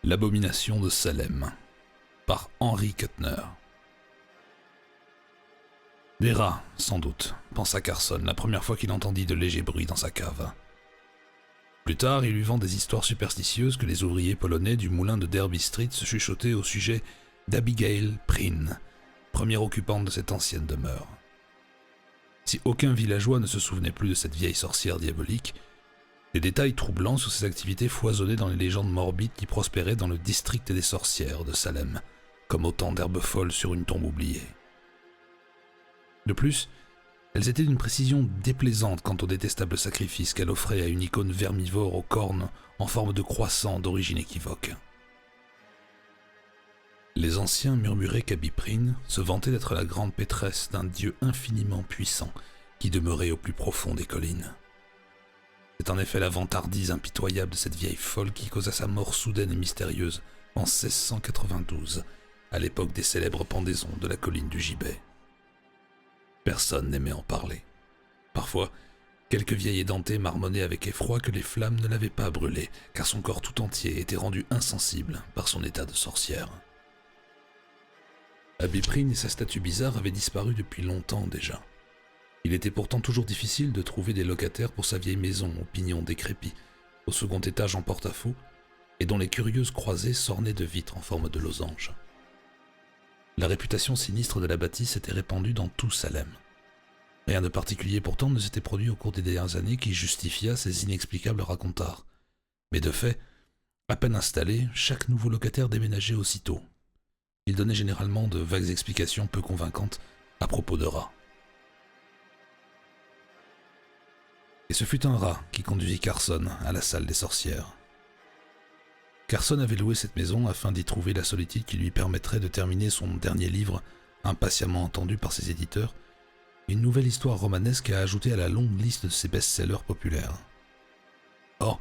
L'abomination de Salem, par Henry Kuttner. Des rats, sans doute, pensa Carson la première fois qu'il entendit de légers bruits dans sa cave. Plus tard, il lui vend des histoires superstitieuses que les ouvriers polonais du moulin de Derby Street se chuchotaient au sujet d'Abigail Prynne, première occupante de cette ancienne demeure. Si aucun villageois ne se souvenait plus de cette vieille sorcière diabolique, les détails troublants sur ses activités foisonnaient dans les légendes morbides qui prospéraient dans le district des sorcières de Salem, comme autant d'herbes folles sur une tombe oubliée. De plus, elles étaient d'une précision déplaisante quant au détestable sacrifice qu'elle offrait à une icône vermivore aux cornes en forme de croissant d'origine équivoque. Les anciens murmuraient qu'Abby Prynne se vantait d'être la grande pétresse d'un dieu infiniment puissant qui demeurait au plus profond des collines. C'est en effet la vantardise impitoyable de cette vieille folle qui causa sa mort soudaine et mystérieuse en 1692, à l'époque des célèbres pendaisons de la colline du Gibet. Personne n'aimait en parler. Parfois, quelques vieilles édentées marmonnaient avec effroi que les flammes ne l'avaient pas brûlée, car son corps tout entier était rendu insensible par son état de sorcière. Abby Prynne et sa statue bizarre avaient disparu depuis longtemps déjà. Il était pourtant toujours difficile de trouver des locataires pour sa vieille maison aux pignons décrépits, au second étage en porte-à-faux, et dont les curieuses croisées s'ornaient de vitres en forme de losange. La réputation sinistre de la bâtisse s'était répandue dans tout Salem. Rien de particulier pourtant ne s'était produit au cours des dernières années qui justifia ces inexplicables racontars. Mais de fait, à peine installé, chaque nouveau locataire déménageait aussitôt. Il donnait généralement de vagues explications peu convaincantes à propos de rats. Et ce fut un rat qui conduisit Carson à la salle des sorcières. Carson avait loué cette maison afin d'y trouver la solitude qui lui permettrait de terminer son dernier livre, impatiemment attendu par ses éditeurs, une nouvelle histoire romanesque à ajouter à la longue liste de ses best-sellers populaires. Or,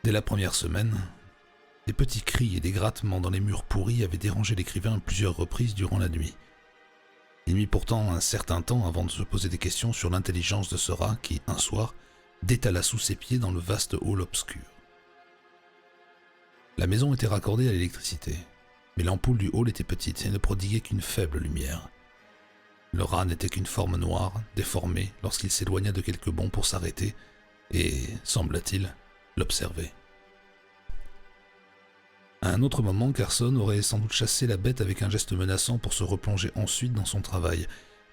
dès la première semaine, des petits cris et des grattements dans les murs pourris avaient dérangé l'écrivain à plusieurs reprises durant la nuit. Il mit pourtant un certain temps avant de se poser des questions sur l'intelligence de ce rat qui, un soir, détala sous ses pieds dans le vaste hall obscur. La maison était raccordée à l'électricité, mais l'ampoule du hall était petite et ne prodiguait qu'une faible lumière. Le rat n'était qu'une forme noire, déformée lorsqu'il s'éloigna de quelques bonds pour s'arrêter et, sembla-t-il, l'observer. À un autre moment, Carson aurait sans doute chassé la bête avec un geste menaçant pour se replonger ensuite dans son travail,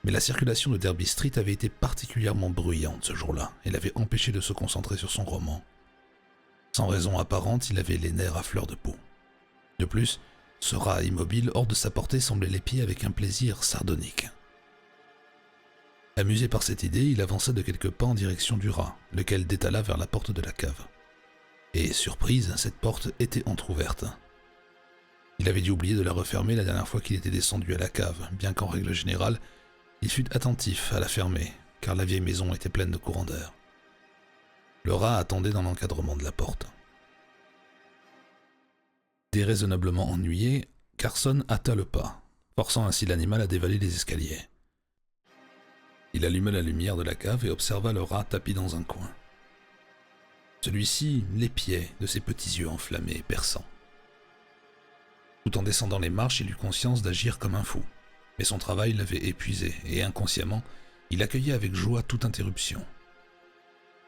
mais la circulation de Derby Street avait été particulièrement bruyante ce jour-là et l'avait empêché de se concentrer sur son roman. Sans raison apparente, il avait les nerfs à fleur de peau. De plus, ce rat immobile hors de sa portée semblait l'épier avec un plaisir sardonique. Amusé par cette idée, il avança de quelques pas en direction du rat, lequel détala vers la porte de la cave. Et, surprise, cette porte était entr'ouverte. Il avait dû oublier de la refermer la dernière fois qu'il était descendu à la cave, bien qu'en règle générale, il fut attentif à la fermer, car la vieille maison était pleine de courants d'air. Le rat attendait dans l'encadrement de la porte. Déraisonnablement ennuyé, Carson hâta le pas, forçant ainsi l'animal à dévaler les escaliers. Il alluma la lumière de la cave et observa le rat tapi dans un coin. Celui-ci l'épiait de ses petits yeux enflammés et perçants. Tout en descendant les marches, il eut conscience d'agir comme un fou, mais son travail l'avait épuisé et inconsciemment, il accueillait avec joie toute interruption.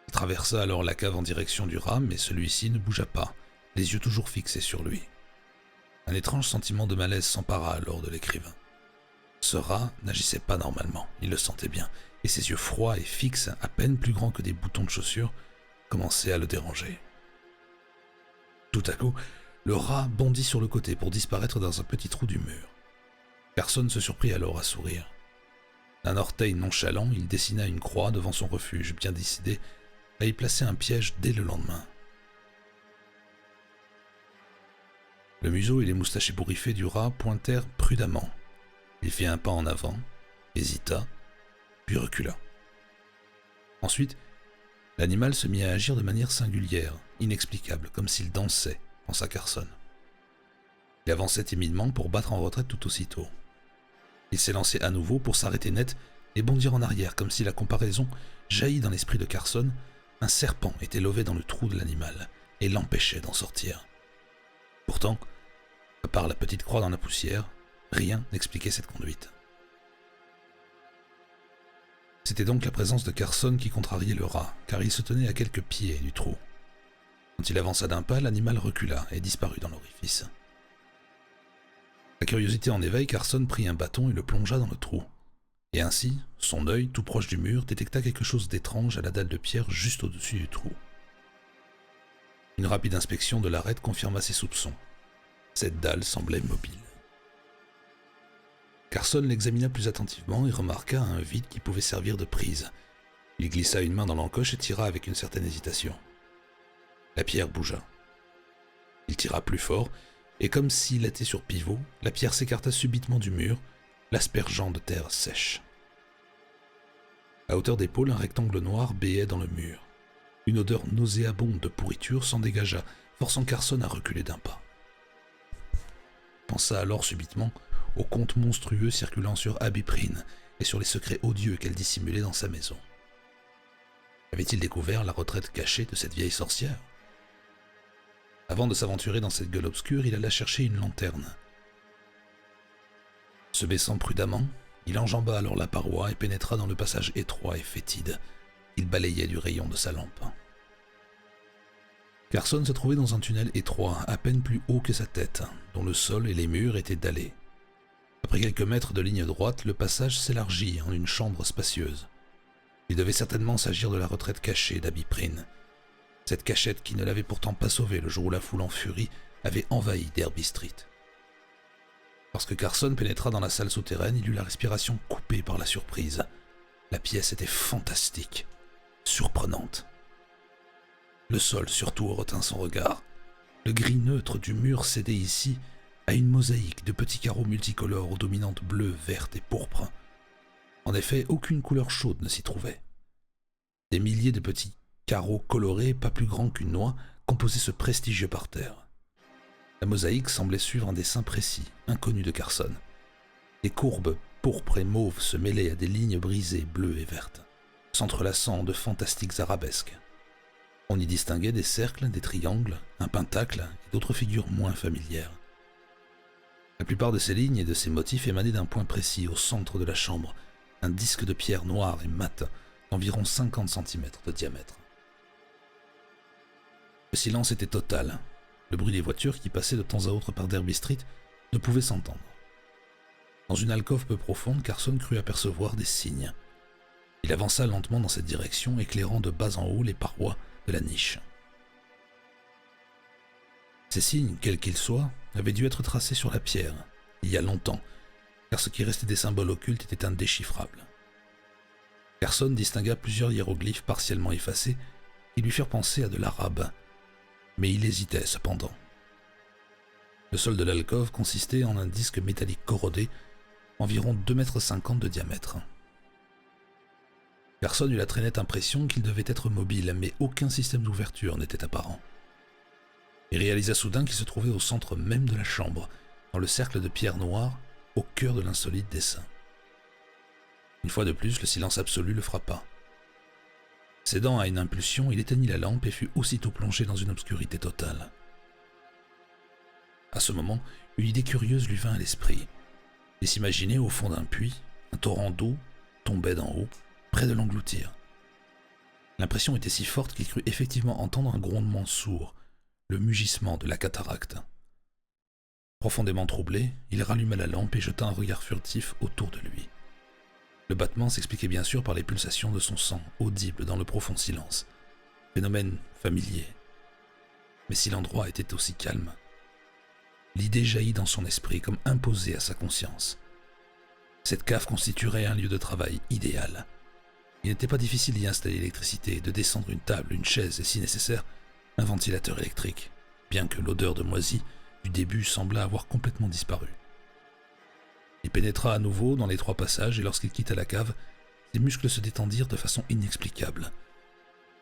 Il traversa alors la cave en direction du rat, mais celui-ci ne bougea pas, les yeux toujours fixés sur lui. Un étrange sentiment de malaise s'empara alors de l'écrivain. Ce rat n'agissait pas normalement, il le sentait bien, et ses yeux froids et fixes, à peine plus grands que des boutons de chaussures, commençaient à le déranger. Tout à coup, le rat bondit sur le côté pour disparaître dans un petit trou du mur. Personne se surprit alors à sourire. D'un orteil nonchalant, il dessina une croix devant son refuge, bien décidé à y placer un piège dès le lendemain. Le museau et les moustaches ébouriffées du rat pointèrent prudemment. Il fit un pas en avant, hésita, puis recula. Ensuite, l'animal se mit à agir de manière singulière, inexplicable, comme s'il dansait, pensa Carson. Il avançait timidement pour battre en retraite tout aussitôt. Il s'élançait à nouveau pour s'arrêter net et bondir en arrière, comme si la comparaison jaillit dans l'esprit de Carson. Un serpent était lové dans le trou de l'animal et l'empêchait d'en sortir. Pourtant, À part la petite croix dans la poussière, rien n'expliquait cette conduite. C'était donc la présence de Carson qui contrariait le rat, car il se tenait à quelques pieds du trou. Quand il avança d'un pas, l'animal recula et disparut dans l'orifice. La curiosité en éveil, Carson prit un bâton et le plongea dans le trou. Et ainsi, son œil, tout proche du mur, détecta quelque chose d'étrange à la dalle de pierre juste au-dessus du trou. Une rapide inspection de l'arête confirma ses soupçons. Cette dalle semblait mobile. Carson l'examina plus attentivement et remarqua un vide qui pouvait servir de prise. Il glissa une main dans l'encoche et tira avec une certaine hésitation. La pierre bougea. Il tira plus fort, et comme s'il était sur pivot, la pierre s'écarta subitement du mur, l'aspergeant de terre sèche. À hauteur d'épaule, un rectangle noir béait dans le mur. Une odeur nauséabonde de pourriture s'en dégagea, forçant Carson à reculer d'un pas. Il pensa alors subitement aux contes monstrueux circulant sur Abby Prynne et sur les secrets odieux qu'elle dissimulait dans sa maison. Avait-il découvert la retraite cachée de cette vieille sorcière? Avant de s'aventurer dans cette gueule obscure, il alla chercher une lanterne. Se baissant prudemment, il enjamba alors la paroi et pénétra dans le passage étroit et fétide. Il balayait du rayon de sa lampe. Carson se trouvait dans un tunnel étroit, à peine plus haut que sa tête, dont le sol et les murs étaient dallés. Après quelques mètres de ligne droite, le passage s'élargit en une chambre spacieuse. Il devait certainement s'agir de la retraite cachée d'Abby Prynne. Cette cachette qui ne l'avait pourtant pas sauvé le jour où la foule en furie avait envahi Derby Street. Lorsque Carson pénétra dans la salle souterraine, il eut la respiration coupée par la surprise. La pièce était fantastique, surprenante. Le sol surtout retint son regard. Le gris neutre du mur cédait ici à une mosaïque de petits carreaux multicolores aux dominantes bleues, vertes et pourpres. En effet, aucune couleur chaude ne s'y trouvait. Des milliers de petits carreaux colorés, pas plus grands qu'une noix, composaient ce prestigieux parterre. La mosaïque semblait suivre un dessin précis, inconnu de Carson. Des courbes pourpres et mauves se mêlaient à des lignes brisées, bleues et vertes, s'entrelaçant de fantastiques arabesques. On y distinguait des cercles, des triangles, un pentacle et d'autres figures moins familières. La plupart de ces lignes et de ces motifs émanaient d'un point précis au centre de la chambre, un disque de pierre noire et mate d'environ 50 cm de diamètre. Le silence était total. Le bruit des voitures qui passaient de temps à autre par Derby Street ne pouvait s'entendre. Dans une alcôve peu profonde, Carson crut apercevoir des signes. Il avança lentement dans cette direction, éclairant de bas en haut les parois de la niche. Ces signes, quels qu'ils soient, avaient dû être tracés sur la pierre, il y a longtemps, car ce qui restait des symboles occultes était indéchiffrable. Carson distingua plusieurs hiéroglyphes partiellement effacés qui lui firent penser à de l'arabe, mais il hésitait cependant. Le sol de l'alcôve consistait en un disque métallique corrodé, environ 2,50 m de diamètre. Carson eut la très nette impression qu'il devait être mobile, mais aucun système d'ouverture n'était apparent. Il réalisa soudain qu'il se trouvait au centre même de la chambre, dans le cercle de pierre noire, au cœur de l'insolite dessin. Une fois de plus, le silence absolu le frappa. Cédant à une impulsion, il éteignit la lampe et fut aussitôt plongé dans une obscurité totale. À ce moment, une idée curieuse lui vint à l'esprit. Il s'imaginait au fond d'un puits, un torrent d'eau tombait d'en haut, près de l'engloutir. L'impression était si forte qu'il crut effectivement entendre un grondement sourd, le mugissement de la cataracte. Profondément troublé, il ralluma la lampe et jeta un regard furtif autour de lui. Le battement s'expliquait bien sûr par les pulsations de son sang, audibles dans le profond silence. Phénomène familier. Mais si l'endroit était aussi calme, l'idée jaillit dans son esprit comme imposée à sa conscience. Cette cave constituerait un lieu de travail idéal. Il n'était pas difficile d'y installer l'électricité, de descendre une table, une chaise et si nécessaire, un ventilateur électrique, bien que l'odeur de moisi du début sembla avoir complètement disparu. Il pénétra à nouveau dans les 3 passages et lorsqu'il quitta la cave, ses muscles se détendirent de façon inexplicable.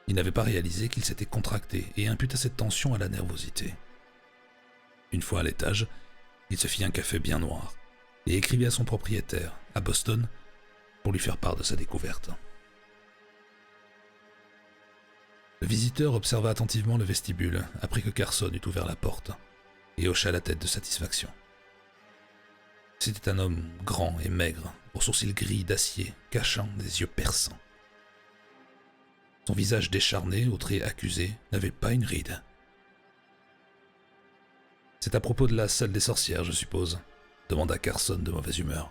Il n'avait pas réalisé qu'il s'était contracté et imputa cette tension à la nervosité. Une fois à l'étage, il se fit un café bien noir et écrivit à son propriétaire, à Boston, pour lui faire part de sa découverte. Le visiteur observa attentivement le vestibule après que Carson eut ouvert la porte et hocha la tête de satisfaction. C'était un homme grand et maigre, aux sourcils gris d'acier, cachant des yeux perçants. Son visage décharné, aux traits accusés, n'avait pas une ride. « C'est à propos de la salle des sorcières, je suppose ?» demanda Carson de mauvaise humeur.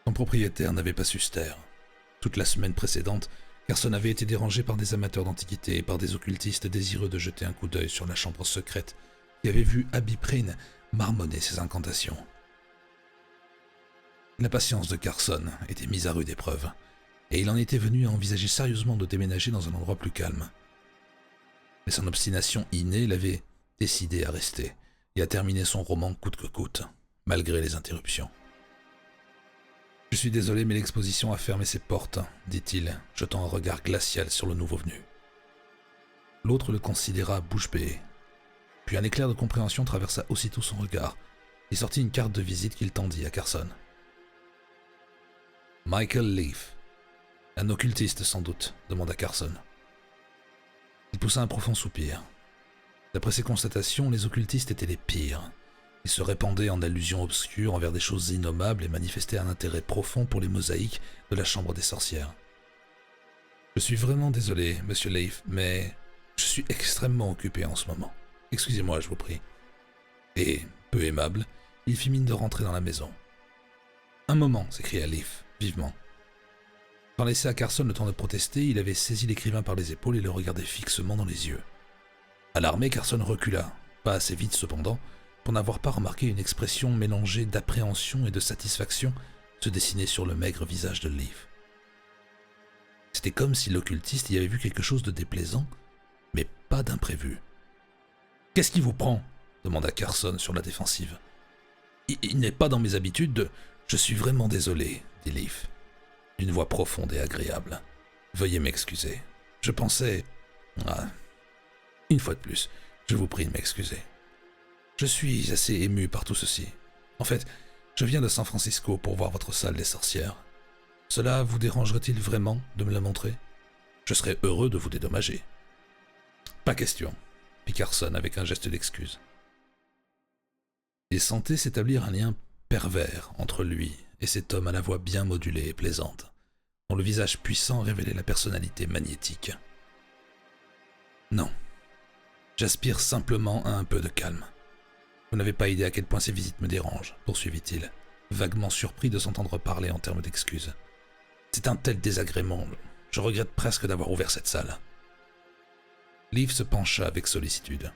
Son propriétaire n'avait pas su se taire. Toute la semaine précédente, Carson avait été dérangé par des amateurs d'antiquités et par des occultistes désireux de jeter un coup d'œil sur la chambre secrète qui avait vu Abby Prane marmonner ses incantations. La patience de Carson était mise à rude épreuve, et il en était venu à envisager sérieusement de déménager dans un endroit plus calme. Mais son obstination innée l'avait décidé à rester et à terminer son roman coûte que coûte, malgré les interruptions. « Je suis désolé, mais l'exposition a fermé ses portes, » dit-il, jetant un regard glacial sur le nouveau venu. L'autre le considéra bouche bée. Puis un éclair de compréhension traversa aussitôt son regard et sortit une carte de visite qu'il tendit à Carson. « Michael Leaf. Un occultiste, sans doute, » demanda Carson. Il poussa un profond soupir. D'après ses constatations, les occultistes étaient les pires. Ils se répandaient en allusions obscures envers des choses innommables et manifestaient un intérêt profond pour les mosaïques de la chambre des sorcières. « Je suis vraiment désolé, monsieur Leaf, mais je suis extrêmement occupé en ce moment. Excusez-moi, je vous prie. » Et, peu aimable, il fit mine de rentrer dans la maison. « Un moment !» s'écria Leaf, vivement. Sans laisser à Carson le temps de protester, il avait saisi l'écrivain par les épaules et le regardait fixement dans les yeux. Alarmé, Carson recula, pas assez vite cependant, pour n'avoir pas remarqué une expression mélangée d'appréhension et de satisfaction se dessiner sur le maigre visage de Leaf. C'était comme si l'occultiste y avait vu quelque chose de déplaisant, mais pas d'imprévu. « Qu'est-ce qui vous prend ?» demanda Carson sur la défensive. « Il n'est pas dans mes habitudes de... »« Je suis vraiment désolé, » dit Leaf, d'une voix profonde et agréable. « Veuillez m'excuser. Je pensais... » Ah, une fois de plus, je vous prie de m'excuser. Je suis assez ému par tout ceci. En fait, je viens de San Francisco pour voir votre salle des sorcières. Cela vous dérangerait-il vraiment de me la montrer? Je serais heureux de vous dédommager. Pas question, fit Carson avec un geste d'excuse. Il sentait s'établir un lien pervers entre lui et cet homme à la voix bien modulée et plaisante, dont le visage puissant révélait la personnalité magnétique. Non, j'aspire simplement à un peu de calme. Vous n'avez pas idée à quel point ces visites me dérangent, poursuivit-il, vaguement surpris de s'entendre parler en termes d'excuses. C'est un tel désagrément, je regrette presque d'avoir ouvert cette salle. Leaf se pencha avec sollicitude.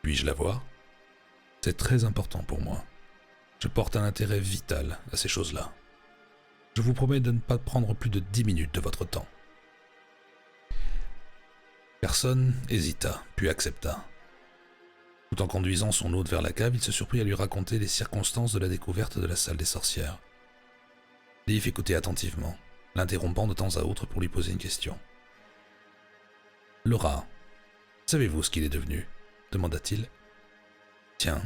Puis-je la voir? C'est très important pour moi. Je porte un intérêt vital à ces choses-là. Je vous promets de ne pas prendre plus de 10 minutes de votre temps. Carson hésita, puis accepta. Tout en conduisant son hôte vers la cave, il se surprit à lui raconter les circonstances de la découverte de la salle des sorcières. Leaf écoutait attentivement, l'interrompant de temps à autre pour lui poser une question. « Laura, savez-vous ce qu'il est devenu ?» demanda-t-il. « Tiens,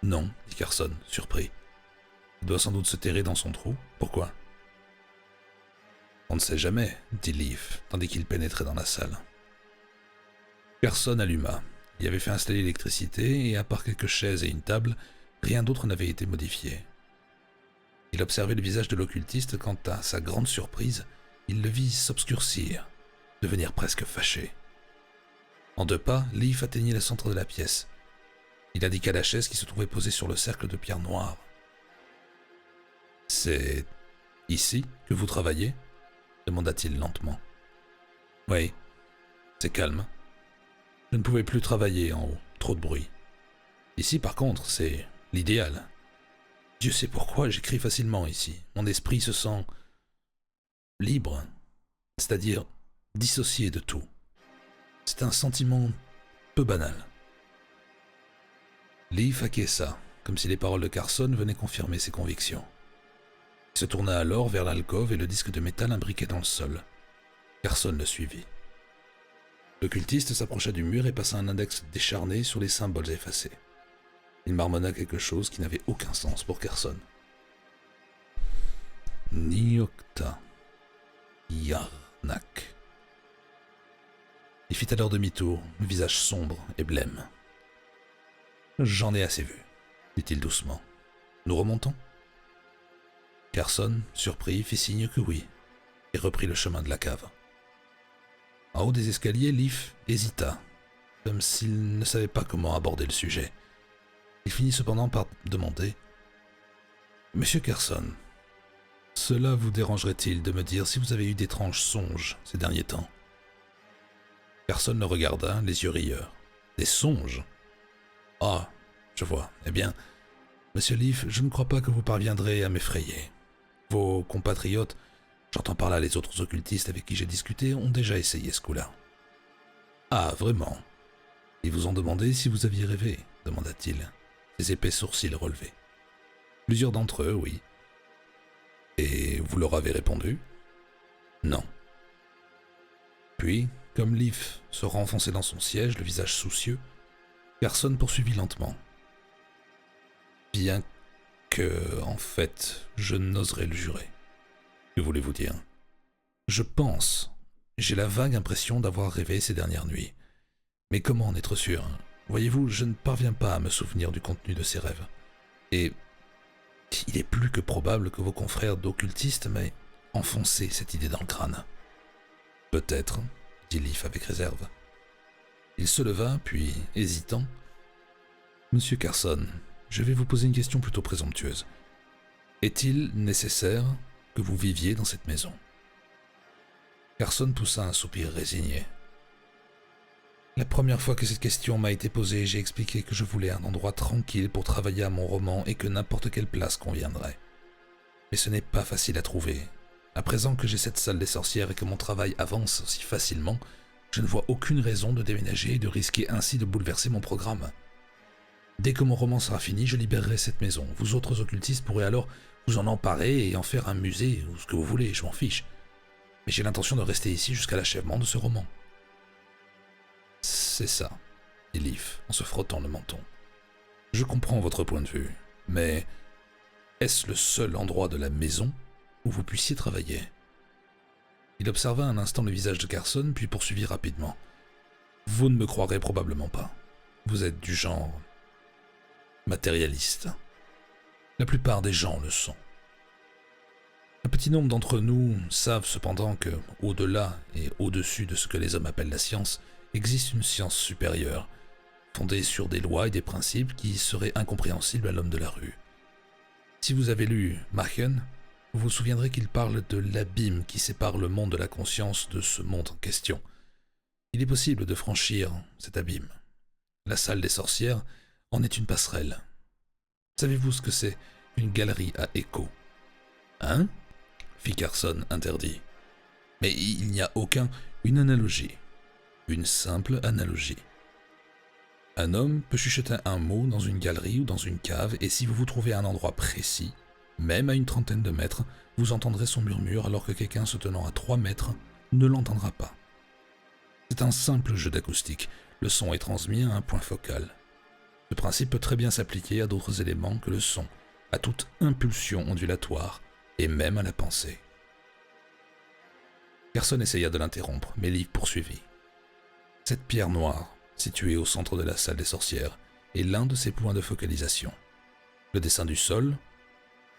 non, » dit Carson, surpris. « Il doit sans doute se terrer dans son trou. Pourquoi ?»« On ne sait jamais, » dit Leaf, tandis qu'il pénétrait dans la salle. Carson alluma. Il avait fait installer l'électricité et, à part quelques chaises et une table, rien d'autre n'avait été modifié. Il observait le visage de l'occultiste quand, à sa grande surprise, il le vit s'obscurcir, devenir presque fâché. En 2 pas, Leaf atteignit le centre de la pièce. Il indiqua la chaise qui se trouvait posée sur le cercle de pierre noire. « C'est ici que vous travaillez ?» demanda-t-il lentement. « Oui, c'est calme. Je ne pouvais plus travailler en haut, trop de bruit. Ici, par contre, c'est l'idéal. Dieu sait pourquoi j'écris facilement ici. Mon esprit se sent libre, c'est-à-dire dissocié de tout. C'est un sentiment peu banal. » Leaf acquiesça, comme si les paroles de Carson venaient confirmer ses convictions. Il se tourna alors vers l'alcôve et le disque de métal imbriqué dans le sol. Carson le suivit. L'occultiste s'approcha du mur et passa un index décharné sur les symboles effacés. Il marmonna quelque chose qui n'avait aucun sens pour Carson. « Niokta Yarnak. » Il fit alors demi-tour, le visage sombre et blême. « J'en ai assez vu, » dit-il doucement. Nous remontons ?» Carson, surpris, fit signe que oui, et reprit le chemin de la cave. En haut des escaliers, Leaf hésita, comme s'il ne savait pas comment aborder le sujet. Il finit cependant par demander « Monsieur Carson, cela vous dérangerait-il de me dire si vous avez eu d'étranges songes ces derniers temps ?» Carson le regarda, les yeux rieurs. « Des songes ? Ah, je vois. Eh bien, monsieur Leaf, je ne crois pas que vous parviendrez à m'effrayer. Vos compatriotes, j'entends par là les autres occultistes avec qui j'ai discuté, ont déjà essayé ce coup-là. »« Ah, vraiment ? Ils vous ont demandé si vous aviez rêvé ?» demanda-t-il, ses épais sourcils relevés. « Plusieurs d'entre eux, oui. »« Et vous leur avez répondu ?»« Non. » Puis, comme Leaf se renfonçait dans son siège, le visage soucieux, Carson poursuivit lentement. « Bien que, en fait, je n'oserais le jurer. Que voulez-vous dire ? Je pense, j'ai la vague impression d'avoir rêvé ces dernières nuits. Mais comment en être sûr ? Voyez-vous, je ne parviens pas à me souvenir du contenu de ces rêves. Et il est plus que probable que vos confrères d'occultistes m'aient enfoncé cette idée dans le crâne. »« Peut-être, » dit Leaf avec réserve. Il se leva, puis, hésitant, « Monsieur Carson, je vais vous poser une question plutôt présomptueuse. Est-il nécessaire que vous viviez dans cette maison ?» Carson poussa un soupir résigné. « La première fois que cette question m'a été posée, j'ai expliqué que je voulais un endroit tranquille pour travailler à mon roman et que n'importe quelle place conviendrait. Mais ce n'est pas facile à trouver. À présent que j'ai cette salle des sorcières et que mon travail avance aussi facilement, je ne vois aucune raison de déménager et de risquer ainsi de bouleverser mon programme. Dès que mon roman sera fini, je libérerai cette maison. Vous autres occultistes pourrez alors vous en emparer et en faire un musée ou ce que vous voulez, je m'en fiche. Mais j'ai l'intention de rester ici jusqu'à l'achèvement de ce roman. » »« C'est ça, » dit Leaf en se frottant le menton. « Je comprends votre point de vue, mais est-ce le seul endroit de la maison où vous puissiez travailler ?» Il observa un instant le visage de Carson, puis poursuivit rapidement. « Vous ne me croirez probablement pas. Vous êtes du genre matérialiste. La plupart des gens le sont. Un petit nombre d'entre nous savent cependant que, au-delà et au-dessus de ce que les hommes appellent la science, existe une science supérieure, fondée sur des lois et des principes qui seraient incompréhensibles à l'homme de la rue. Si vous avez lu Machen, vous vous souviendrez qu'il parle de l'abîme qui sépare le monde de la conscience de ce monde en question. Il est possible de franchir cet abîme. La salle des sorcières en est une passerelle. Savez-vous ce que c'est une galerie à écho ? » ?»« Hein ?» fit Carson, interdit. « Mais il n'y a aucun... Une analogie. Une simple analogie. Un homme peut chuchoter un mot dans une galerie ou dans une cave, et si vous vous trouvez à un endroit précis, même à une trentaine de mètres, vous entendrez son murmure alors que quelqu'un se tenant à 3 mètres ne l'entendra pas. C'est un simple jeu d'acoustique. Le son est transmis à un point focal. Ce principe peut très bien s'appliquer à d'autres éléments que le son, à toute impulsion ondulatoire, et même à la pensée. » Carson essaya de l'interrompre, mais Leaf poursuivit. « Cette pierre noire, située au centre de la salle des sorcières, est l'un de ses points de focalisation. Le dessin du sol.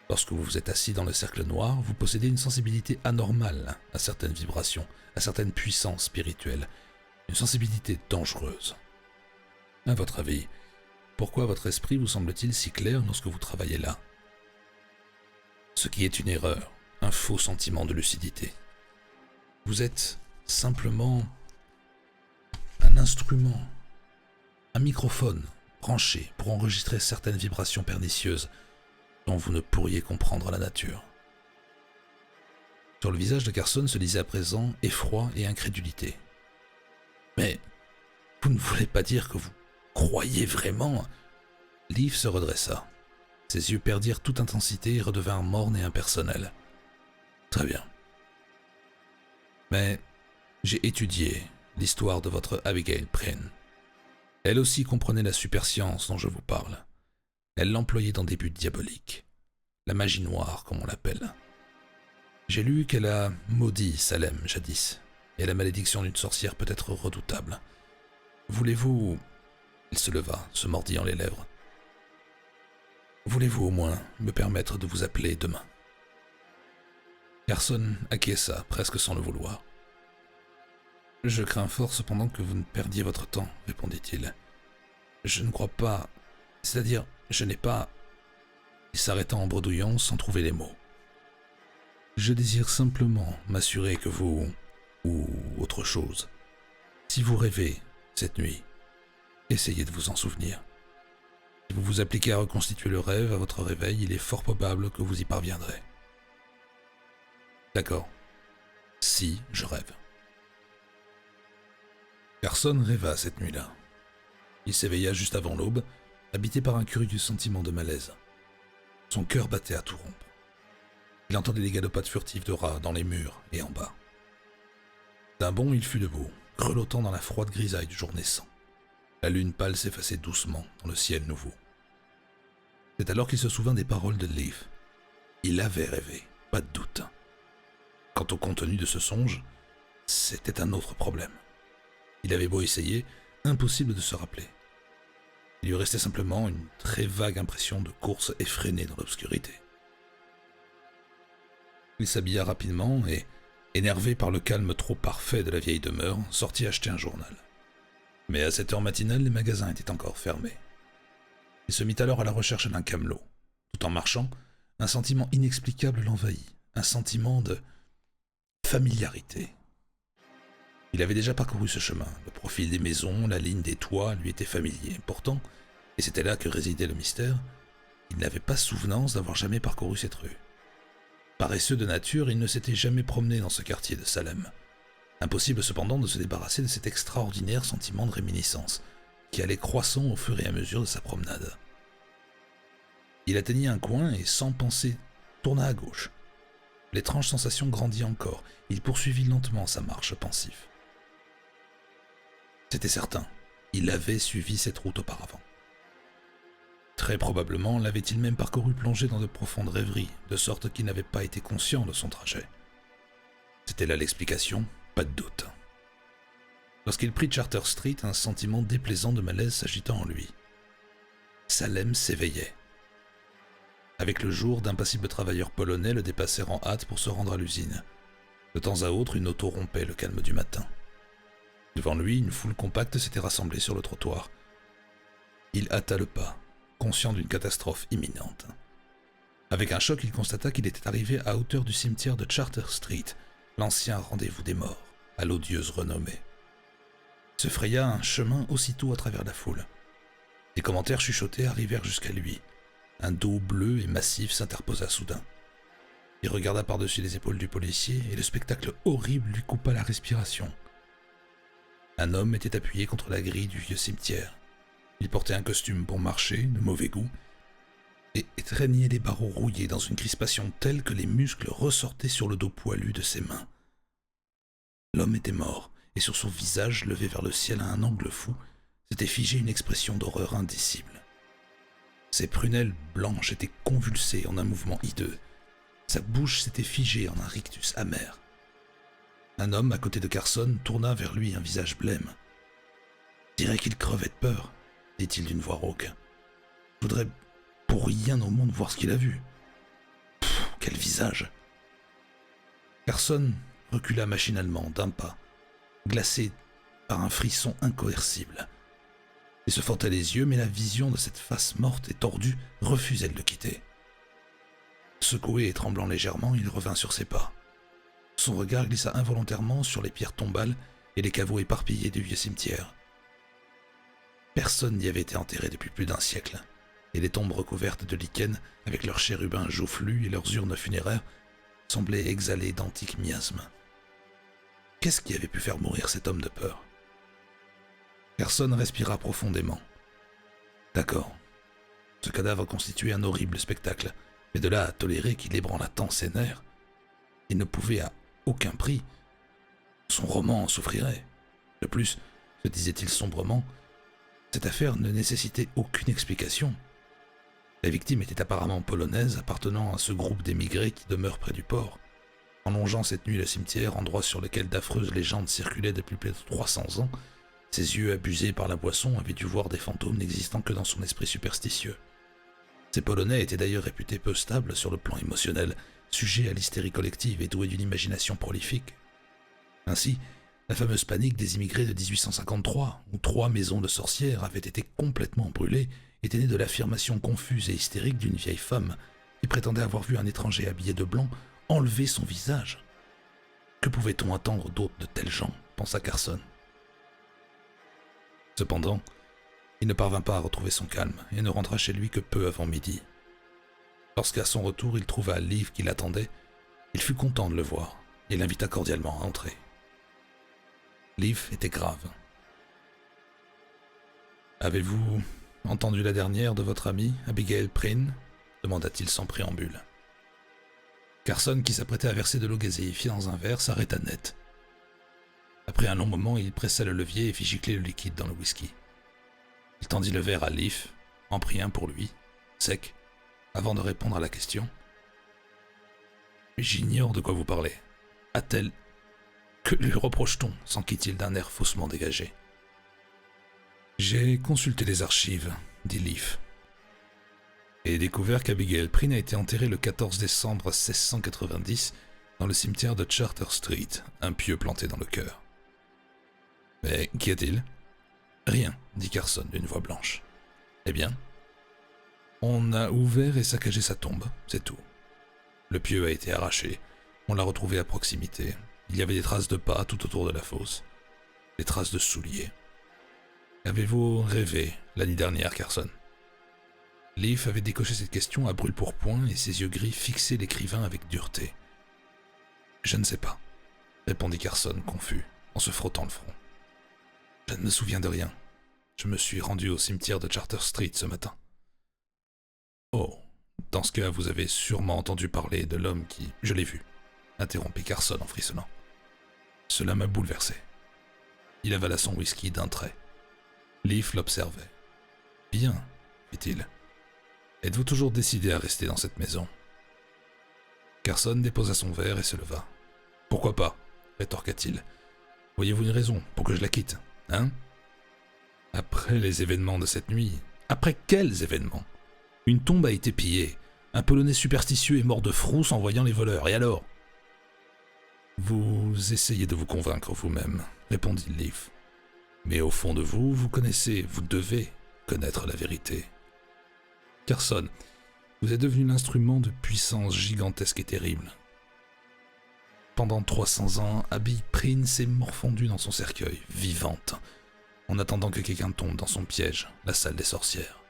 Lorsque vous vous êtes assis dans le cercle noir, vous possédez une sensibilité anormale à certaines vibrations, à certaines puissances spirituelles, une sensibilité dangereuse. À votre avis, pourquoi votre esprit vous semble-t-il si clair lorsque vous travaillez là ? Ce qui est une erreur, un faux sentiment de lucidité. Vous êtes simplement un instrument, un microphone branché pour enregistrer certaines vibrations pernicieuses dont vous ne pourriez comprendre la nature. » Sur le visage de Carson se lisait à présent effroi et incrédulité. « Mais vous ne voulez pas dire que vous croyez vraiment ?» Leaf se redressa. Ses yeux perdirent toute intensité et redevinrent mornes et impersonnels. « Très bien. Mais j'ai étudié l'histoire de votre Abigail Prynne. Elle aussi comprenait la superscience dont je vous parle. Elle l'employait dans des buts diaboliques. La magie noire, comme on l'appelle. J'ai lu qu'elle a maudit Salem jadis, et la malédiction d'une sorcière peut être redoutable. Voulez-vous... » Il se leva, se mordillant les lèvres. Voulez-vous au moins me permettre de vous appeler demain ?» Carson acquiesça, presque sans le vouloir. « Je crains fort cependant que vous ne perdiez votre temps, » répondit-il. « Je ne crois pas... C'est-à-dire, je n'ai pas... » Il s'arrêta en bredouillant sans trouver les mots. « Je désire simplement m'assurer que vous... ou autre chose. Si vous rêvez cette nuit, essayez de vous en souvenir. Si vous vous appliquez à reconstituer le rêve à votre réveil, il est fort probable que vous y parviendrez. » « D'accord. Si je rêve. » Carson rêva cette nuit-là. Il s'éveilla juste avant l'aube, habité par un curieux sentiment de malaise. Son cœur battait à tout rompre. Il entendait les galopades furtives de rats dans les murs et en bas. D'un bond, il fut debout, grelottant dans la froide grisaille du jour naissant. La lune pâle s'effaçait doucement dans le ciel nouveau. C'est alors qu'il se souvint des paroles de Leaf. Il avait rêvé, pas de doute. Quant au contenu de ce songe, c'était un autre problème. Il avait beau essayer, impossible de se rappeler. Il lui restait simplement une très vague impression de course effrénée dans l'obscurité. Il s'habilla rapidement et, énervé par le calme trop parfait de la vieille demeure, sortit acheter un journal. Mais à cette heure matinale, les magasins étaient encore fermés. Il se mit alors à la recherche d'un camelot. Tout en marchant, un sentiment inexplicable l'envahit, un sentiment de familiarité. Il avait déjà parcouru ce chemin. Le profil des maisons, la ligne des toits lui étaient familiers. Pourtant, et c'était là que résidait le mystère, il n'avait pas souvenance d'avoir jamais parcouru cette rue. Paresseux de nature, il ne s'était jamais promené dans ce quartier de Salem. Impossible cependant de se débarrasser de cet extraordinaire sentiment de réminiscence, qui allait croissant au fur et à mesure de sa promenade. Il atteignit un coin et, sans penser, tourna à gauche. L'étrange sensation grandit encore. Il poursuivit lentement sa marche pensif. C'était certain, il avait suivi cette route auparavant. Très probablement l'avait-il même parcouru plongé dans de profondes rêveries, de sorte qu'il n'avait pas été conscient de son trajet. C'était là l'explication, pas de doute. Lorsqu'il prit Charter Street, un sentiment déplaisant de malaise s'agita en lui. Salem s'éveillait. Avec le jour, d'impassibles travailleurs polonais le dépassèrent en hâte pour se rendre à l'usine. De temps à autre, une auto rompait le calme du matin. Devant lui, une foule compacte s'était rassemblée sur le trottoir. Il hâta le pas, conscient d'une catastrophe imminente. Avec un choc, il constata qu'il était arrivé à hauteur du cimetière de Charter Street, l'ancien rendez-vous des morts, à l'odieuse renommée. Il se fraya un chemin aussitôt à travers la foule. Des commentaires chuchotés arrivèrent jusqu'à lui. Un dos bleu et massif s'interposa soudain. Il regarda par-dessus les épaules du policier et le spectacle horrible lui coupa la respiration. Un homme était appuyé contre la grille du vieux cimetière. Il portait un costume bon marché, de mauvais goût, et étreignait les barreaux rouillés dans une crispation telle que les muscles ressortaient sur le dos poilu de ses mains. L'homme était mort, et sur son visage, levé vers le ciel à un angle fou, s'était figée une expression d'horreur indicible. Ses prunelles blanches étaient convulsées en un mouvement hideux. Sa bouche s'était figée en un rictus amer. Un homme à côté de Carson tourna vers lui un visage blême. « Dirait qu'il crevait de peur », dit-il d'une voix rauque. « Je voudrais pour rien au monde voir ce qu'il a vu. Pff, quel visage !» Carson recula machinalement d'un pas, glacé par un frisson incoercible. Il se frottait les yeux, mais la vision de cette face morte et tordue refusait de le quitter. Secoué et tremblant légèrement, il revint sur ses pas. Son regard glissa involontairement sur les pierres tombales et les caveaux éparpillés du vieux cimetière. Personne n'y avait été enterré depuis plus d'un siècle, et les tombes recouvertes de lichen, avec leurs chérubins joufflus et leurs urnes funéraires, semblaient exhaler d'antiques miasmes. Qu'est-ce qui avait pu faire mourir cet homme de peur ? Carson respira profondément. D'accord, ce cadavre constituait un horrible spectacle, mais de là à tolérer qu'il ébranlât tant ses nerfs, il ne pouvait à aucun prix. Son roman en souffrirait. De plus, se disait-il sombrement, cette affaire ne nécessitait aucune explication. La victime était apparemment polonaise, appartenant à ce groupe d'émigrés qui demeure près du port. En longeant cette nuit le cimetière, endroit sur lequel d'affreuses légendes circulaient depuis plus de 300 ans, ses yeux abusés par la boisson avaient dû voir des fantômes n'existant que dans son esprit superstitieux. Ces Polonais étaient d'ailleurs réputés peu stables sur le plan émotionnel, sujets à l'hystérie collective et doués d'une imagination prolifique. Ainsi, la fameuse panique des immigrés de 1853, où 3 maisons de sorcières avaient été complètement brûlées, était née de l'affirmation confuse et hystérique d'une vieille femme qui prétendait avoir vu un étranger habillé de blanc enlever son visage. Que pouvait-on attendre d'autre de tels gens, pensa Carson. Cependant, il ne parvint pas à retrouver son calme et ne rentra chez lui que peu avant midi. Lorsqu'à son retour il trouva Liv qui l'attendait, il fut content de le voir et l'invita cordialement à entrer. Liv était grave. « Avez-vous entendu la dernière de votre amie, Abigail Prynne ?» demanda-t-il sans préambule. Carson, qui s'apprêtait à verser de l'eau gazéifiée dans un verre, s'arrêta net. Après un long moment, il pressa le levier et fit gicler le liquide dans le whisky. Il tendit le verre à Liv, en prit un pour lui, sec, avant de répondre à la question. « J'ignore de quoi vous parlez. A-t-elle... Que lui reproche-t-on » s'enquit-il d'un air faussement dégagé. « J'ai consulté les archives, » dit Liv, et découvert qu'Abigail Prynne a été enterrée le 14 décembre 1690 dans le cimetière de Charter Street, un pieu planté dans le cœur. « Mais qu'y a-t-il ?»« Rien, » dit Carson d'une voix blanche. « Eh bien, on a ouvert et saccagé sa tombe, c'est tout. Le pieu a été arraché, on l'a retrouvé à proximité. Il y avait des traces de pas tout autour de la fosse, des traces de souliers. Avez-vous rêvé la nuit dernière, Carson ?» Liv avait décoché cette question à brûle-pourpoint et ses yeux gris fixaient l'écrivain avec dureté. « Je ne sais pas, » répondit Carson, confus, en se frottant le front. « Je ne me souviens de rien. Je me suis rendu au cimetière de Charter Street ce matin. » « Oh, dans ce cas, vous avez sûrement entendu parler de l'homme qui... Je l'ai vu, » interrompit Carson en frissonnant. Cela m'a bouleversé. Il avala son whisky d'un trait. Liv l'observait. « Bien, » fit-il. « Êtes-vous toujours décidé à rester dans cette maison ?» Carson déposa son verre et se leva. « Pourquoi pas ?» rétorqua-t-il. « Voyez-vous une raison pour que je la quitte, hein ?» Après les événements de cette nuit... Après quels événements ? Une tombe a été pillée. Un Polonais superstitieux est mort de frousse en voyant les voleurs. Et alors ? Vous essayez de vous convaincre vous-même, répondit Liv. Mais au fond de vous, vous connaissez, vous devez connaître la vérité. Carson, vous êtes devenu l'instrument de puissance gigantesque et terrible. Pendant 300 ans, Abby Prynne s'est morfondue dans son cercueil, vivante, en attendant que quelqu'un tombe dans son piège, la salle des sorcières.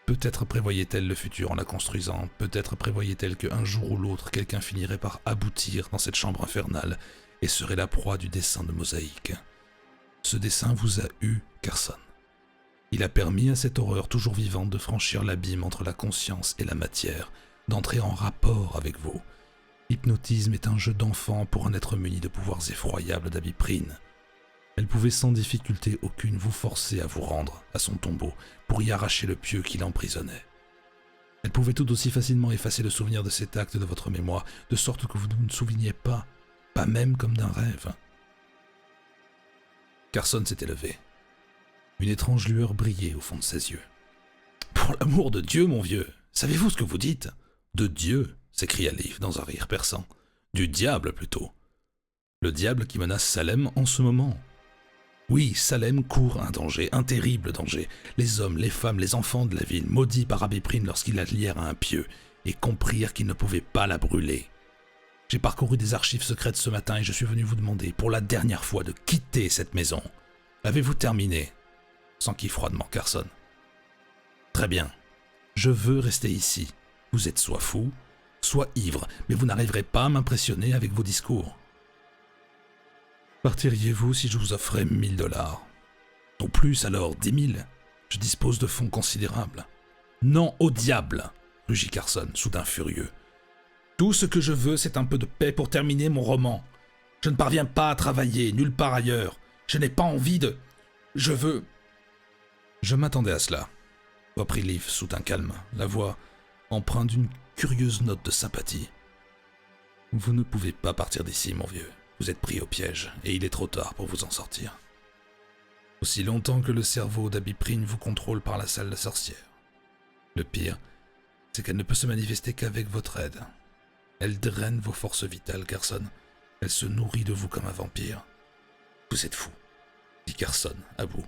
Peut-être prévoyait-elle le futur en la construisant, peut-être prévoyait-elle qu'un jour ou l'autre, quelqu'un finirait par aboutir dans cette chambre infernale et serait la proie du dessin de mosaïque. Ce dessin vous a eu, Carson. Il a permis à cette horreur toujours vivante de franchir l'abîme entre la conscience et la matière, d'entrer en rapport avec vous. L'hypnotisme est un jeu d'enfant pour un être muni de pouvoirs effroyables d'Abby Prynne. Elle pouvait sans difficulté aucune vous forcer à vous rendre à son tombeau pour y arracher le pieu qui l'emprisonnait. Elle pouvait tout aussi facilement effacer le souvenir de cet acte de votre mémoire, de sorte que vous ne vous souveniez pas même comme d'un rêve. Carson s'était levé. Une étrange lueur brillait au fond de ses yeux. « Pour l'amour de Dieu, mon vieux, savez-vous ce que vous dites ? » ?»« De Dieu » s'écria Liv dans un rire perçant. « Du diable, plutôt. Le diable qui menace Salem en ce moment. » Oui, Salem court un danger, un terrible danger. Les hommes, les femmes, les enfants de la ville, maudits par Abby Prynne lorsqu'ils la lièrent à un pieu, et comprirent qu'ils ne pouvaient pas la brûler. J'ai parcouru des archives secrètes ce matin et je suis venu vous demander, pour la dernière fois, de quitter cette maison. Avez-vous terminé ? S'enquit froidement Carson. Très bien. Je veux rester ici. Vous êtes soit fou, soit ivre, mais vous n'arriverez pas à m'impressionner avec vos discours. Partiriez-vous si je vous offrais 1000 $? Non plus, alors 10 000. Je dispose de fonds considérables. Non, au diable, rugit Carson, soudain furieux. Tout ce que je veux, c'est un peu de paix pour terminer mon roman. Je ne parviens pas à travailler, nulle part ailleurs. Je n'ai pas envie de... Je veux... Je m'attendais à cela, reprit Liv soudain calme, la voix empreinte d'une curieuse note de sympathie. Vous ne pouvez pas partir d'ici, mon vieux. Vous êtes pris au piège, et il est trop tard pour vous en sortir. Aussi longtemps que le cerveau d'Abby Prynne vous contrôle par la salle de sorcière. Le pire, c'est qu'elle ne peut se manifester qu'avec votre aide. Elle draine vos forces vitales, Carson. Elle se nourrit de vous comme un vampire. Vous êtes fou, dit Carson à bout.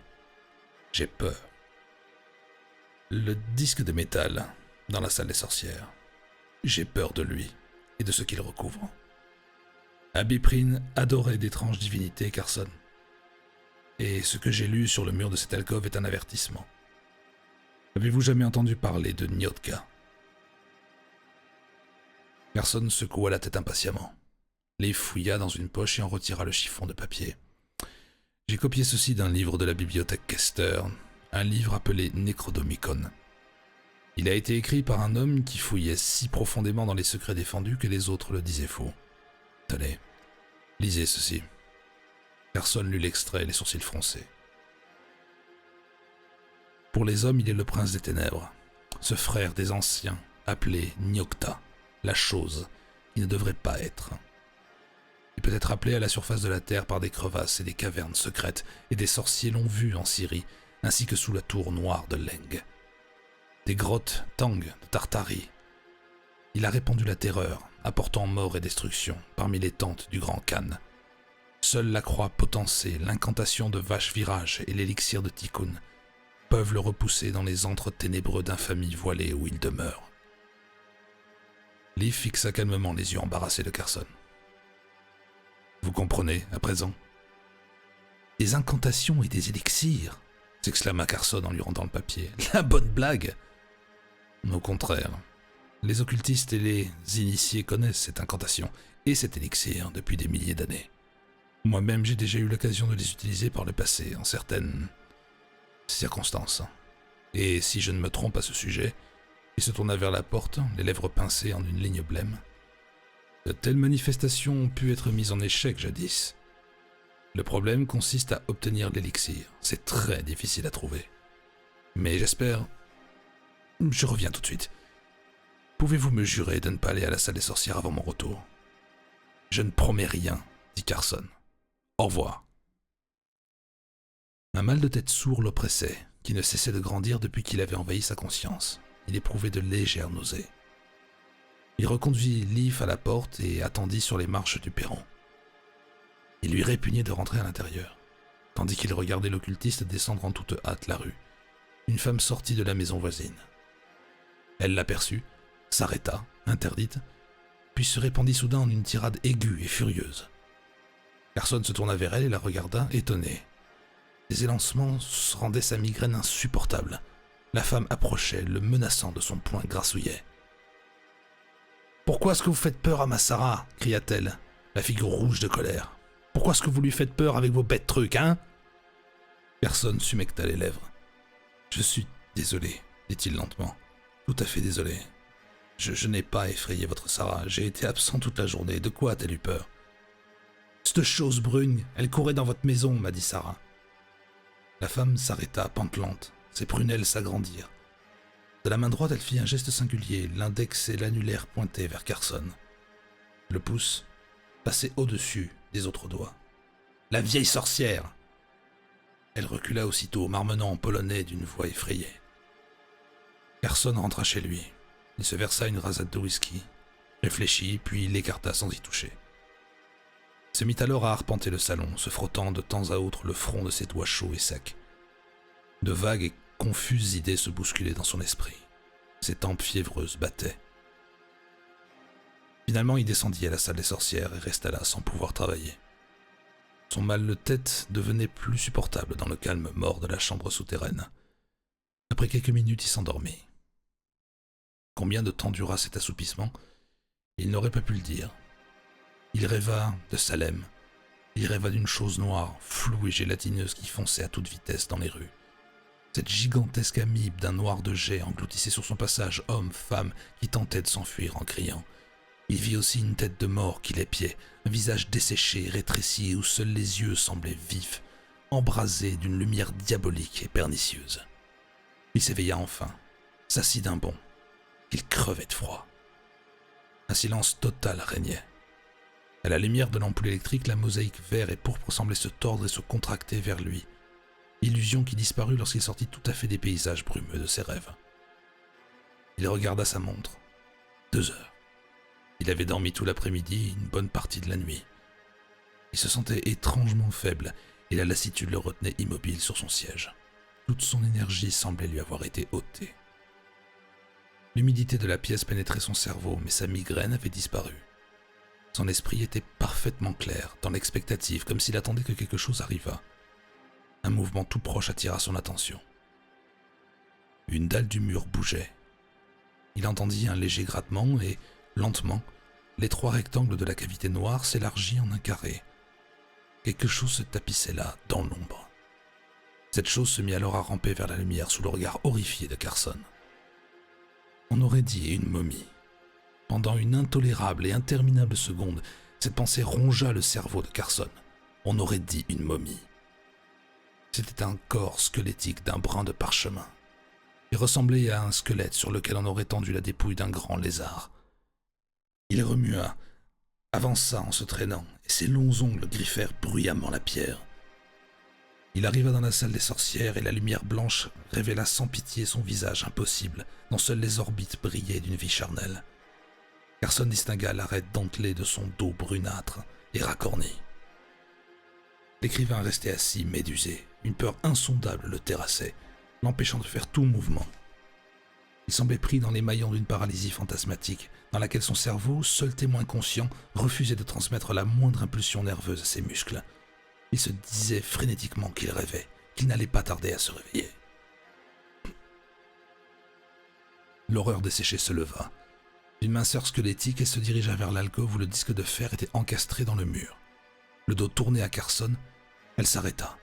J'ai peur. Le disque de métal dans la salle des sorcières. J'ai peur de lui et de ce qu'il recouvre. Abby Prynne adorait d'étranges divinités, Carson. Et ce que j'ai lu sur le mur de cette alcôve est un avertissement. Avez-vous jamais entendu parler de Niotka? Carson secoua la tête impatiemment. Les fouilla dans une poche et en retira le chiffon de papier. J'ai copié ceci d'un livre de la bibliothèque Kester, un livre appelé Necronomicon. Il a été écrit par un homme qui fouillait si profondément dans les secrets défendus que les autres le disaient faux. Tenez, lisez ceci. Carson lut l'extrait, les sourcils froncés. Pour les hommes, il est le prince des ténèbres, ce frère des anciens, appelé Nyokta, la chose qui ne devrait pas être. Il peut être appelé à la surface de la terre par des crevasses et des cavernes secrètes, et des sorciers l'ont vu en Syrie, ainsi que sous la tour noire de Leng. Des grottes Tang de Tartarie. Il a répandu la terreur, apportant mort et destruction parmi les tentes du grand Khan. Seule la croix potencée, l'incantation de Vache Virage et l'élixir de Tikkun peuvent le repousser dans les antres ténébreux d'infamie voilée où il demeure. Liv fixa calmement les yeux embarrassés de Carson. Vous comprenez, à présent? Des incantations et des élixirs, s'exclama Carson en lui rendant le papier. La bonne blague! Au contraire, les occultistes et les initiés connaissent cette incantation et cet élixir depuis des milliers d'années. Moi-même, j'ai déjà eu l'occasion de les utiliser par le passé, en certaines circonstances. Et si je ne me trompe à ce sujet, il se tourna vers la porte, les lèvres pincées en une ligne blême. De telles manifestations ont pu être mises en échec jadis. Le problème consiste à obtenir l'élixir. C'est très difficile à trouver. Mais j'espère... Je reviens tout de suite. Pouvez-vous me jurer de ne pas aller à la salle des sorcières avant mon retour? Je ne promets rien, dit Carson. Au revoir. Un mal de tête sourd l'oppressait, qui ne cessait de grandir depuis qu'il avait envahi sa conscience. Il éprouvait de légères nausées. Il reconduisit Liv à la porte et attendit sur les marches du perron. Il lui répugnait de rentrer à l'intérieur, tandis qu'il regardait l'occultiste descendre en toute hâte la rue. Une femme sortit de la maison voisine. Elle l'aperçut, s'arrêta, interdite, puis se répandit soudain en une tirade aiguë et furieuse. Carson se tourna vers elle et la regarda, étonné. Ses élancements rendaient sa migraine insupportable. La femme approchait, le menaçant de son poing grassouillet. « Pourquoi est-ce que vous faites peur à ma Sarah » cria-t-elle, la figure rouge de colère. « Pourquoi est-ce que vous lui faites peur avec vos bêtes trucs, hein ?» Personne s'humecta les lèvres. « Je suis désolé, dit-il lentement. Tout à fait désolé. Je n'ai pas effrayé votre Sarah. J'ai été absent toute la journée. De quoi a-t-elle eu peur ? Cette chose brune, elle courait dans votre maison, m'a dit Sarah. La femme s'arrêta, pantelante. Ses prunelles s'agrandirent. De la main droite, elle fit un geste singulier, l'index et l'annulaire pointés vers Carson. Le pouce passait au-dessus des autres doigts. « La vieille sorcière !» Elle recula aussitôt, marmonnant en polonais d'une voix effrayée. Carson rentra chez lui. Il se versa une rasade de whisky, réfléchit, puis l'écarta sans y toucher. Se mit alors à arpenter le salon, se frottant de temps à autre le front de ses doigts chauds et secs. De vagues et confuses idées se bousculaient dans son esprit. Ses tempes fiévreuses battaient. Finalement, il descendit à la salle des sorcières et resta là sans pouvoir travailler. Son mal de tête devenait plus supportable dans le calme mort de la chambre souterraine. Après quelques minutes, il s'endormit. Combien de temps dura cet assoupissement? Il n'aurait pas pu le dire. Il rêva de Salem. Il rêva d'une chose noire, floue et gélatineuse qui fonçait à toute vitesse dans les rues. Cette gigantesque amibe d'un noir de jet engloutissait sur son passage hommes, femmes qui tentaient de s'enfuir en criant. Il vit aussi une tête de mort qui l'épiait, un visage desséché, rétréci où seuls les yeux semblaient vifs, embrasés d'une lumière diabolique et pernicieuse. Il s'éveilla enfin, s'assit d'un bond. Il crevait de froid. Un silence total régnait. À la lumière de l'ampoule électrique, la mosaïque vert et pourpre semblait se tordre et se contracter vers lui. Illusion qui disparut lorsqu'il sortit tout à fait des paysages brumeux de ses rêves. Il regarda sa montre. 2 heures. Il avait dormi tout l'après-midi et une bonne partie de la nuit. Il se sentait étrangement faible et la lassitude le retenait immobile sur son siège. Toute son énergie semblait lui avoir été ôtée. L'humidité de la pièce pénétrait son cerveau, mais sa migraine avait disparu. Son esprit était parfaitement clair, dans l'expectative, comme s'il attendait que quelque chose arrivât. Un mouvement tout proche attira son attention. Une dalle du mur bougeait. Il entendit un léger grattement et, lentement, l'étroit rectangle de la cavité noire s'élargit en un carré. Quelque chose se tapissait là, dans l'ombre. Cette chose se mit alors à ramper vers la lumière sous le regard horrifié de Carson. On aurait dit une momie. Pendant une intolérable et interminable seconde, cette pensée rongea le cerveau de Carson. On aurait dit une momie. C'était un corps squelettique d'un brin de parchemin. Il ressemblait à un squelette sur lequel on aurait tendu la dépouille d'un grand lézard. Il remua, avança en se traînant, et ses longs ongles griffèrent bruyamment la pierre. Il arriva dans la salle des sorcières et la lumière blanche révéla sans pitié son visage impossible, dont seules les orbites brillaient d'une vie charnelle. Carson distingua l'arête dentelée de son dos brunâtre et racorni. L'écrivain restait assis, médusé. Une peur insondable le terrassait, l'empêchant de faire tout mouvement. Il semblait pris dans les maillons d'une paralysie fantasmatique, dans laquelle son cerveau, seul témoin conscient, refusait de transmettre la moindre impulsion nerveuse à ses muscles. Il se disait frénétiquement qu'il rêvait, qu'il n'allait pas tarder à se réveiller. L'horreur desséchée se leva. D'une minceur squelettique, elle se dirigea vers l'alcôve où le disque de fer était encastré dans le mur. Le dos tourné à Carson, elle s'arrêta.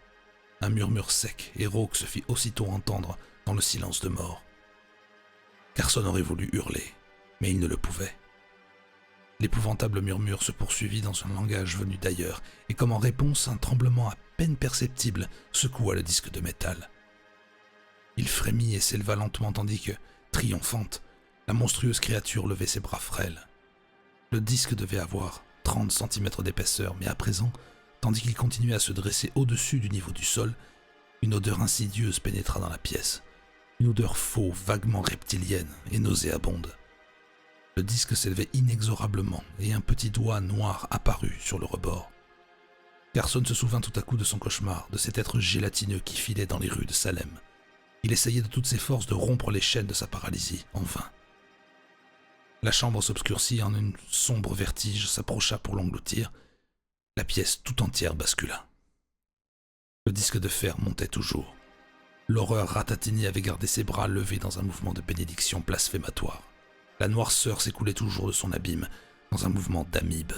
Un murmure sec et rauque se fit aussitôt entendre dans le silence de mort. Carson aurait voulu hurler, mais il ne le pouvait. L'épouvantable murmure se poursuivit dans un langage venu d'ailleurs, et comme en réponse, un tremblement à peine perceptible secoua le disque de métal. Il frémit et s'éleva lentement tandis que, triomphante, la monstrueuse créature levait ses bras frêles. Le disque devait avoir 30 cm d'épaisseur, mais à présent, tandis qu'il continuait à se dresser au-dessus du niveau du sol, une odeur insidieuse pénétra dans la pièce. Une odeur fauve, vaguement reptilienne et nauséabonde. Le disque s'élevait inexorablement et un petit doigt noir apparut sur le rebord. Carson se souvint tout à coup de son cauchemar, de cet être gélatineux qui filait dans les rues de Salem. Il essayait de toutes ses forces de rompre les chaînes de sa paralysie, en vain. La chambre s'obscurcit en un sombre vertige, s'approcha pour l'engloutir. La pièce tout entière bascula. Le disque de fer montait toujours. L'horreur ratatinée avait gardé ses bras levés dans un mouvement de bénédiction blasphématoire. La noirceur s'écoulait toujours de son abîme, dans un mouvement d'amibe.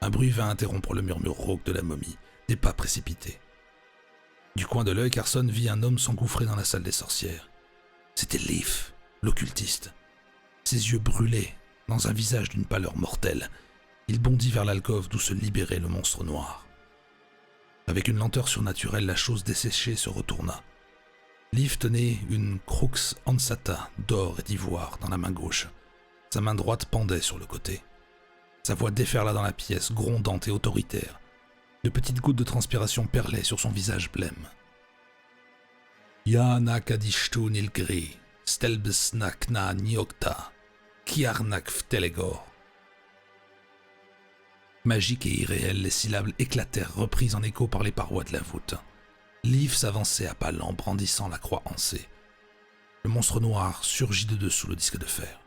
Un bruit vint interrompre le murmure rauque de la momie, des pas précipités. Du coin de l'œil, Carson vit un homme s'engouffrer dans la salle des sorcières. C'était Leaf, l'occultiste. Ses yeux brûlaient, dans un visage d'une pâleur mortelle. Il bondit vers l'alcôve d'où se libérait le monstre noir. Avec une lenteur surnaturelle, la chose desséchée se retourna. Leaf tenait une crux ansata d'or et d'ivoire dans la main gauche. Sa main droite pendait sur le côté. Sa voix déferla dans la pièce, grondante et autoritaire. De petites gouttes de transpiration perlaient sur son visage blême. « Yana kadishtu nilgri, stelbsnak na niokta, kiarnak vtelegor. » Magiques et irréelles, les syllabes éclatèrent, reprises en écho par les parois de la voûte. Leaf s'avançait à pas lents, brandissant la croix ancée. Le monstre noir surgit de dessous le disque de fer.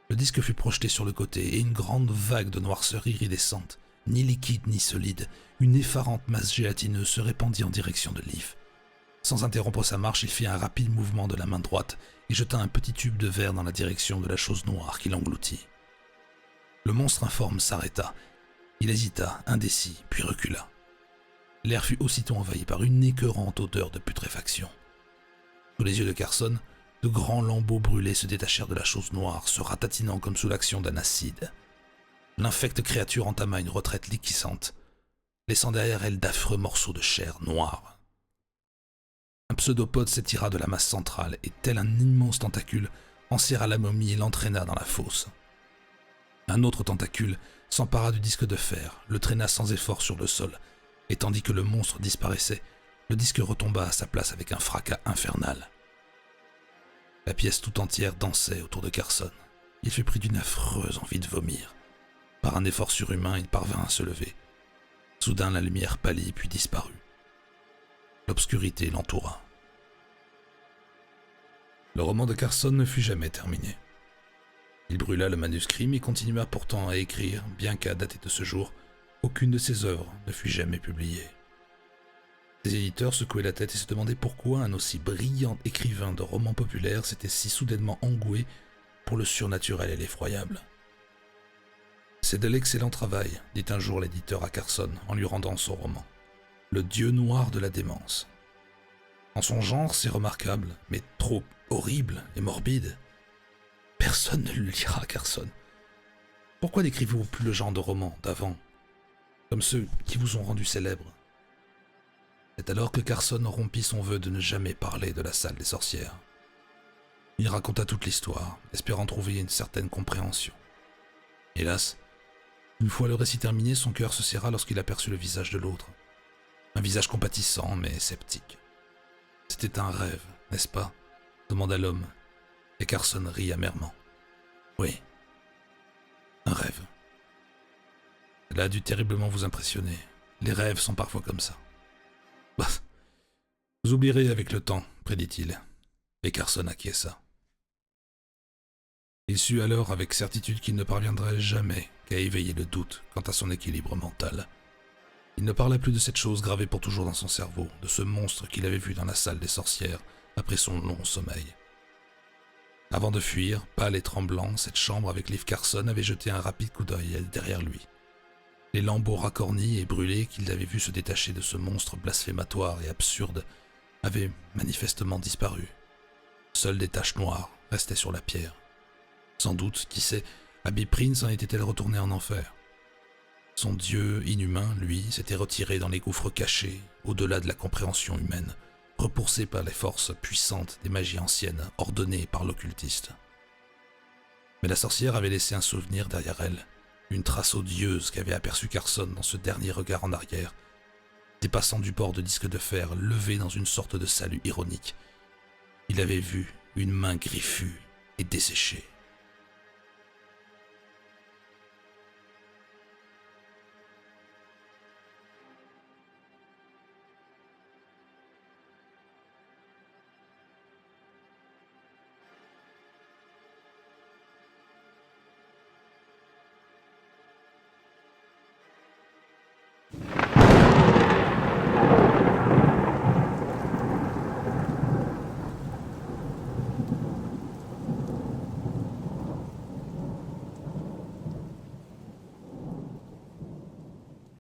Le disque fut projeté sur le côté et une grande vague de noirceur iridescente, ni liquide ni solide, une effarante masse gélatineuse se répandit en direction de Leaf. Sans interrompre sa marche, il fit un rapide mouvement de la main droite et jeta un petit tube de verre dans la direction de la chose noire qui l'engloutit. Le monstre informe s'arrêta. Il hésita, indécis, puis recula. L'air fut aussitôt envahi par une écœurante odeur de putréfaction. Sous les yeux de Carson, de grands lambeaux brûlés se détachèrent de la chose noire, se ratatinant comme sous l'action d'un acide. L'infecte créature entama une retraite liquissante, laissant derrière elle d'affreux morceaux de chair noire. Un pseudopode s'étira de la masse centrale et, tel un immense tentacule, enserra la momie et l'entraîna dans la fosse. Un autre tentacule s'empara du disque de fer, le traîna sans effort sur le sol, et tandis que le monstre disparaissait, le disque retomba à sa place avec un fracas infernal. La pièce tout entière dansait autour de Carson. Il fut pris d'une affreuse envie de vomir. Par un effort surhumain, il parvint à se lever. Soudain, la lumière pâlit puis disparut. L'obscurité l'entoura. Le roman de Carson ne fut jamais terminé. Il brûla le manuscrit mais continua pourtant à écrire, bien qu'à dater de ce jour, aucune de ses œuvres ne fut jamais publiée. Ses éditeurs secouaient la tête et se demandaient pourquoi un aussi brillant écrivain de romans populaires s'était si soudainement engoué pour le surnaturel et l'effroyable. « C'est de l'excellent travail », dit un jour l'éditeur à Carson en lui rendant son roman. « Le dieu noir de la démence. En son genre, c'est remarquable, mais trop horrible et morbide. Personne ne le lira, Carson. Pourquoi n'écrivez-vous plus le genre de roman d'avant, comme ceux qui vous ont rendu célèbre ?» C'est alors que Carson rompit son vœu de ne jamais parler de la salle des sorcières. Il raconta toute l'histoire, espérant trouver une certaine compréhension. Hélas, une fois le récit terminé, son cœur se serra lorsqu'il aperçut le visage de l'autre. Un visage compatissant, mais sceptique. « C'était un rêve, n'est-ce pas ?» demanda l'homme, et Carson rit amèrement. « Oui, un rêve. » Cela a dû terriblement vous impressionner. Les rêves sont parfois comme ça. Bah, vous oublierez avec le temps, prédit-il, et Carson acquiesça. Il sut alors avec certitude qu'il ne parviendrait jamais qu'à éveiller le doute quant à son équilibre mental. Il ne parla plus de cette chose gravée pour toujours dans son cerveau, de ce monstre qu'il avait vu dans la salle des sorcières après son long sommeil. Avant de fuir, pâle et tremblant, cette chambre avec Liv Carson avait jeté un rapide coup d'œil derrière lui. Les lambeaux racornis et brûlés qu'il avait vus se détacher de ce monstre blasphématoire et absurde avaient manifestement disparu. Seules des taches noires restaient sur la pierre. Sans doute, qui sait, Abby Prince en était-elle retournée en enfer. Son dieu inhumain, lui, s'était retiré dans les gouffres cachés, au-delà de la compréhension humaine, repoussé par les forces puissantes des magies anciennes ordonnées par l'occultiste. Mais la sorcière avait laissé un souvenir derrière elle, une trace odieuse qu'avait aperçue Carson dans ce dernier regard en arrière, dépassant du bord de disque de fer levé dans une sorte de salut ironique. Il avait vu une main griffue et desséchée.